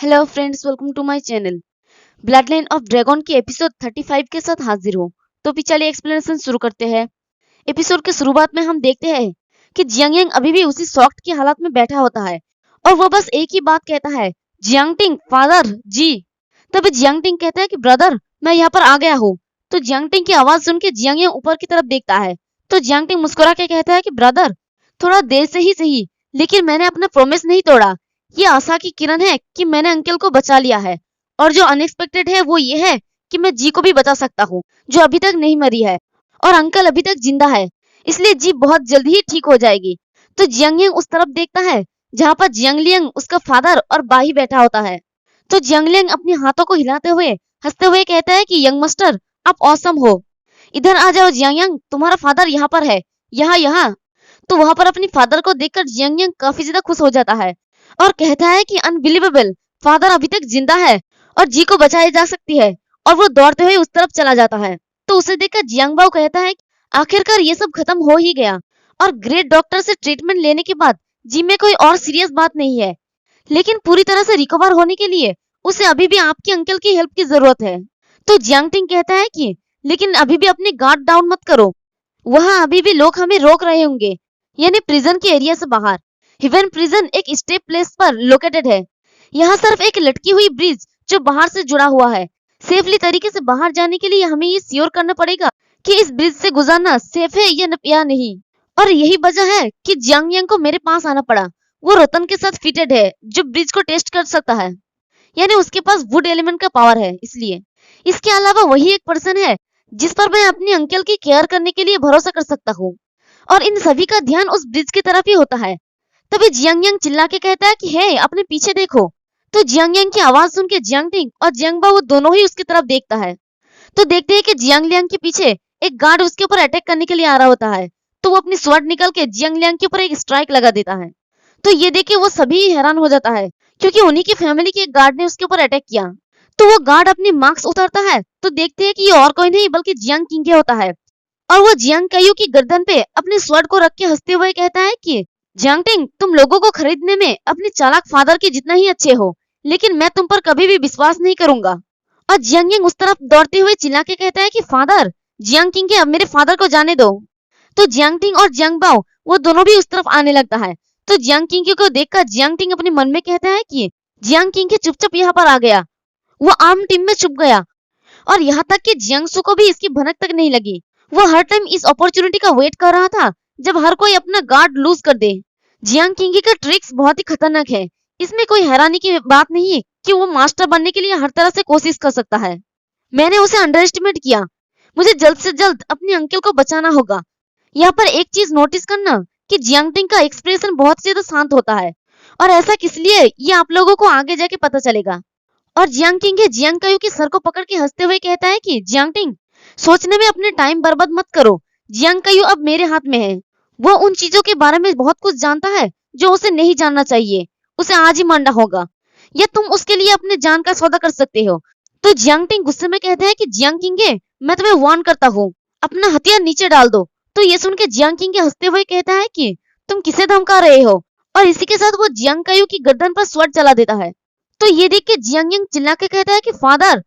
Hello friends, welcome to my channel. Blood line of dragon की episode 35 के साथ हाजिर हो। तो भी चलिए एक्सप्लेनेशन शुरू करते हैं। एपिसोड के शुरुआत में हम देखते हैं कि जियांग यांग अभी भी उसी शॉक्ड की हालत में बैठा होता है और वो बस एक ही बात कहता है, जियांग टिंग फादर जी। तभी जियांग टिंग कहता है कि ब्रदर मैं यहाँ पर आ गया हूँ। तो जियांग टिंग की आवाज सुन के जियांग यांग ऊपर की तरफ देखता है। तो जियांग टिंग मुस्कुरा के कहता है कि ब्रदर थोड़ा देर से ही सही, लेकिन मैंने अपना प्रॉमिस नहीं तोड़ा। ये आशा की किरण है कि मैंने अंकल को बचा लिया है, और जो अनएक्सपेक्टेड है वो ये है कि मैं जी को भी बचा सकता हूँ, जो अभी तक नहीं मरी है, और अंकल अभी तक जिंदा है, इसलिए जी बहुत जल्दी ही ठीक हो जाएगी। तो जियांग यांग उस तरफ देखता है जहाँ पर जियांग लियांग उसका फादर और बाही बैठा होता है। तो जियांग लियांग अपने हाथों को हिलाते हुए हंसते हुए कहता है कि यंग मास्टर आप ऑसम हो, इधर आ जाओ जियांग यांग, तुम्हारा फादर यहाँ पर है, यहाँ यहाँ। तो वहां पर अपनी फादर को देखकर जियांग यांग काफी ज्यादा खुश हो जाता है और कहता है कि अनबिलीवेबल, फादर अभी तक जिंदा है और जी को बचाई जा सकती है। और वो दौड़ते हुए उस तरफ चला जाता है। तो उसे देखकर जियांग बाओ कहता है कि आखिरकार ये सब खत्म हो ही गया, और ग्रेट डॉक्टर से ट्रीटमेंट लेने के बाद जी में कोई और सीरियस बात नहीं है, लेकिन पूरी तरह से रिकवर होने के लिए उसे अभी भी आपके अंकल की हेल्प की जरूरत है। तो जियांग टिंग कहता है कि लेकिन अभी भी अपनी गार्ड डाउन मत करो, वहां अभी भी लोग हमें रोक रहे होंगे, यानी प्रिजन के एरिया से बाहर। हिवन प्रिजन एक स्टे प्लेस पर लोकेटेड है। यहाँ सिर्फ एक लटकी हुई ब्रिज जो बाहर से जुड़ा हुआ है। सेफली तरीके से बाहर जाने के लिए हमें ये श्योर करना पड़ेगा कि इस ब्रिज से गुजरना सेफ है या नहीं। और यही वजह है कि जियांग यांग को मेरे पास आना पड़ा। वो रोतन के साथ फिटेड है जो ब्रिज को टेस्ट कर सकता है, यानी उसके पास वुड एलिमेंट का पावर है। इसलिए इसके अलावा वही एक पर्सन है जिस पर मैं अपने अंकल की केयर करने के लिए भरोसा कर सकता हूँ, और इन सभी का ध्यान उस ब्रिज की तरफ ही होता है। तभी जियांग यांग चिल्ला के कहता है कि हे अपने पीछे देखो। तो जियांग यांग की आवाज सुन के जियांग टिंग और जियांग बाओ दोनों ही उसकी तरफ देखता है। तो देखते हैं कि जियांग लियांग के पीछे एक गार्ड उसके ऊपर अटैक करने के लिए आ रहा होता है। तो वो अपनी स्वॉर्ड निकल के जियांग लियांग के ऊपर एक स्ट्राइक लगा देता है। तो ये देख के वो सभी हैरान हो जाता है, क्योंकि उन्हीं की फैमिली के एक गार्ड ने उसके ऊपर अटैक किया। तो वो गार्ड अपनी मास्क उतारता है तो देखते हैं कि ये और कोई नहीं बल्कि जियांग किंग होता है। और वो जियांग कायू की गर्दन पे अपने स्वॉर्ड को रख के हंसते हुए कहता है कि जियांग टिंग तुम लोगों को खरीदने में अपने चालाक फादर के जितना ही अच्छे हो, लेकिन मैं तुम पर कभी भी विश्वास नहीं करूंगा। और जियांग यांग उस तरफ दौड़ते हुए चिल्ला के कहता है कि फादर जियांग किंग अब मेरे फादर को जाने दो। तो जियांग टिंग और जियांग बाओ वो दोनों भी उस तरफ आने लगता है। तो जियांग किंग को देखकर जियांग टिंग अपने मन में कहता है कि जियांग किंग चुपचाप यहाँ पर आ गया, वो आर्म टीम में छुप गया, और यहाँ तक कि जियांग सू को भी इसकी भनक तक नहीं लगी। वो हर टाइम इस अपॉर्चुनिटी का वेट कर रहा था जब हर कोई अपना गार्ड लूज कर दे। जियांग किंग का ट्रिक्स बहुत ही खतरनाक है, इसमें कोई हैरानी की बात नहीं है कि वो मास्टर बनने के लिए हर तरह से कोशिश कर सकता है। मैंने उसे अंडर एस्टिमेट किया, मुझे जल्द से जल्द अपने अंकल को बचाना होगा। यहाँ पर एक चीज नोटिस करना कि जियांग टिंग का एक्सप्रेशन बहुत ज्यादा शांत होता है, और ऐसा किस लिए ये आप लोगों को आगे जाके पता चलेगा। और जियांग किंग जियांग कायू के सर को पकड़ के हंसते हुए कहता है कि जियांग टिंग सोचने में अपने टाइम बर्बाद मत करो, जियांग कायू अब मेरे हाथ में है। वो उन चीजों के बारे में बहुत कुछ जानता है जो उसे नहीं जानना चाहिए, उसे आज ही मारना होगा, या तुम उसके लिए अपने जान का सौदा कर सकते हो। तो जियांग टिंग गुस्से में कहता है कि जियांग किंग मैं तुम्हें वार्न करता हूँ, अपना हथियार नीचे डाल दो। तो ये सुन के जियांग किंग हंसते हुए कहता है कि तुम किसे धमका रहे हो, और इसी के साथ वो जियांग कायू की गर्दन पर स्वॉर्ड चला देता है। तो ये देख के जियांग यांग चिल्ला के कहता है कि फादर,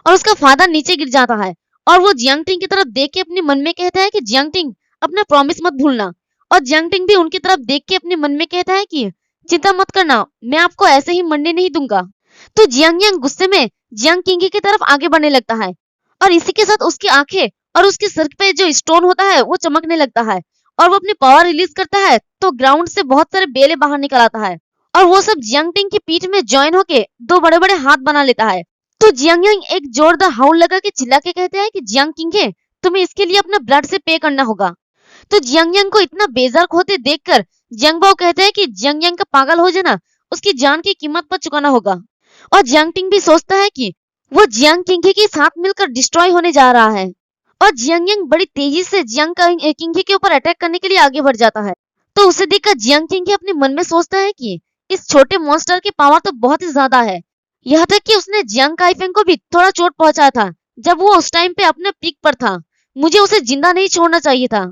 और उसका फादर नीचे गिर जाता है। और वो जियांग टिंग की तरफ देख के अपने मन में कहता है कि जियांग टिंग अपना प्रॉमिस मत भूलना। और जियांग टिंग भी उनकी तरफ देख के अपने मन में कहता है कि चिंता मत करना, मैं आपको ऐसे ही मरने नहीं दूंगा। तो जियांग यांग गुस्से में जियांग किंग की तरफ आगे बढ़ने लगता है, और इसी के साथ उसकी आंखें और उसके सर पे जो स्टोन होता है वो चमकने लगता है, और वो अपनी पावर रिलीज करता है। तो ग्राउंड से बहुत सारे बेले बाहर निकल आता है, और वो सब जियांग टिंग की पीठ में ज्वाइन होके दो बड़े बड़े हाथ बना लेता है। तो जियांग यांग एक जोरदार हाउल लगा के चिल्ला के कहते हैं कि जियांग किंग तुम्हें इसके लिए अपना ब्लड से पे करना होगा। तो जियांग यांग को इतना बेजारक होते देखकर जियांग बाओ कहते हैं कि जियांग यांग का पागल हो जाना उसकी जान की कीमत पर चुकाना होगा। और जियांग टिंग भी सोचता है कि वो जियांग किंग के साथ मिलकर डिस्ट्रॉय होने जा रहा है, और जियांग यांग बड़ी तेजी से जियांग किंग के ऊपर अटैक करने के लिए आगे बढ़ जाता है। तो उसे देखकर जियांग किंग अपने मन में सोचता है कि इस छोटे मॉन्स्टर की पावर तो बहुत ही ज्यादा है, यहाँ तक कि उसने जियांग काइफेंग को भी थोड़ा चोट पहुंचाया था जब वो उस टाइम पे अपने पीक पर था। मुझे उसे जिंदा नहीं छोड़ना चाहिए था।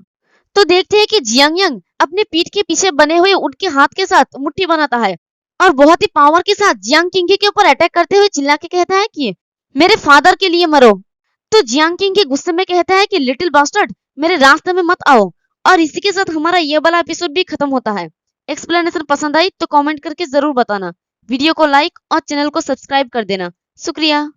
तो देखते हैं कि जियांग यांग अपने पीठ के पीछे बने हुए उनके हाथ के साथ मुट्ठी बनाता है, और बहुत ही पावर के साथ जियांग किंग के ऊपर अटैक करते हुए चिल्ला के कहता है कि मेरे फादर के लिए मरो। तो जियांग किंग के गुस्से में कहता है कि लिटिल बास्टर्ड, मेरे रास्ते में मत आओ। और इसी के साथ हमारा ये वाला एपिसोड भी खत्म होता है। एक्सप्लेनेशन पसंद आई तो कमेंट करके जरूर बताना। वीडियो को लाइक और चैनल को सब्सक्राइब कर देना। शुक्रिया।